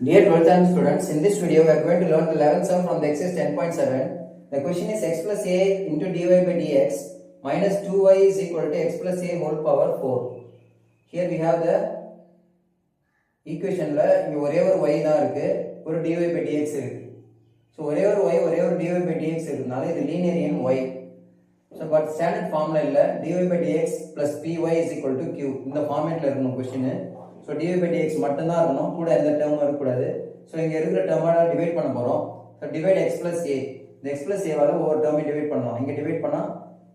Dear 12th time students, in this video we are going to learn the 11th sum from the exercise 10.7. The question is x plus a into dy by dx minus 2y is equal to x plus a whole power 4. Here we have the equation la inga ஒரே ஒரு y தான் இருக்கு, ஒரு dy by dx இருக்கு. So ஒரே ஒரு y ஒரே ஒரு dy by dx இருக்குனால இது linear in y. So but standard formula இல்ல dy by dx plus py is equal to q. இந்த ஃபார்மேட்ல இருக்கணும் question. So dy by dx மட்டும் தான் இருக்கணும், கூட எந்த டேர்மும் இருக்க கூடாது. So இங்க இருக்கிற டேர்மால டிவைட் பண்ண போறோம். So divide x plus a. இந்த x plus a வால ஒவ்வொரு டேர்மை டிவைட் பண்ணலாம். இங்க டிவைட் பண்ணா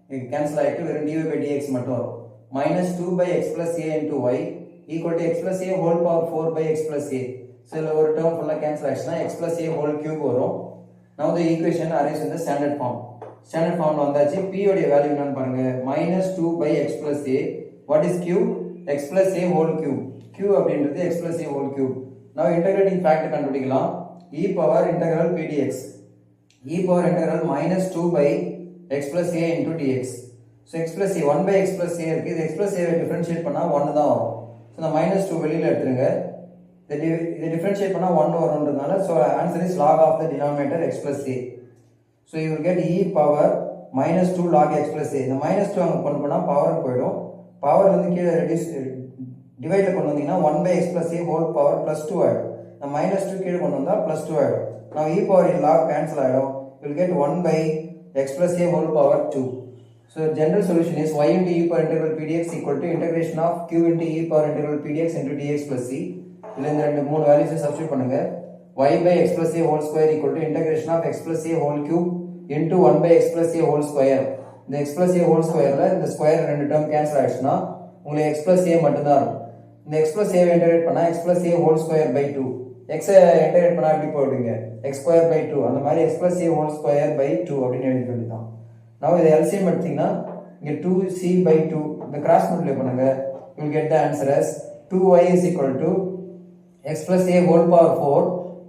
இது கேன்சல் ஆயிட்டு வெறும் dy by dx மட்டும் வரும். minus 2 by x plus a into y equal to x plus a whole power 4 by x plus a. So இதுல ஒரு டேர்ம் ஃபுல்லா cancel ஆயிடுச்சுனா x plus a whole cube வரும். Now the equation arranged in the standard form. Standard form வந்தாச்சு. p உடைய value என்னன்னு பாருங்க. minus 2 by x plus a. What is q? x plus a whole cube. q அப்படின்றது x plus a whole cube. Now integrating factor கண்டுபிடிக்கலாம். e power integral p dx. e power integral minus 2 by x plus a into dx. So x plus a 1 by x plus a இருக்கு. இது x plus a வை differentiate பண்ணா 1 தான் வரும். So இந்த minus 2 வெளியில எடுத்துருங்க. இது டிஃபரன்ஷியேட் பண்ணா 1 வரும்ன்றதுனால so answer is log of the denominator x plus a. So you will get e power minus 2 log x plus a. இந்த minus 2 அங்க கொண்டு போனா பவர் போய்டும். பவர் வந்து கீழ ரெடியூஸ் டிவைட்ல கொண்டு வந்தீங்கன்னா 1 by x plus a whole power plus 2 ஆயிடும். இந்த minus 2 கீழ கொண்டு வந்தா plus 2 ஆயிடும். Now e power in log cancel ஆயிடும். You will get 1 by x plus a whole power 2. So general solution is y into e power integral p dx equal to integration of q into e power integral p dx into dx plus c. இதுல இந்த ரெண்டு மூணு values substitute பண்ணுங்க. y by x plus a whole square equal to integration of x plus a whole cube into 1 by x plus a whole square. இந்த x plus a whole squareல இந்த square ரெண்டு term cancel ஆயிடுச்சுனா உங்களுக்கு x plus a மட்டும் தான் இருக்கும். இந்த x plus a வை integrate பண்ணா x plus a whole square by 2. x integrate பண்ணா எப்படி போடுவீங்க? x square by 2. அந்த மாதிரி x plus a whole square by 2 அப்படினு எழுதி வேண்டியதான். Now இத LCM எடுத்தீங்கன்னா இங்க 2c by 2 இந்த கிராஸ் மல்டிப்ளை பண்ணுங்க. You will get the answer as 2y is equal to x plus a whole power 4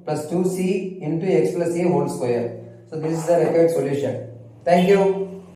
plus 2c into x plus a whole square. So this is the required solution. Thank you.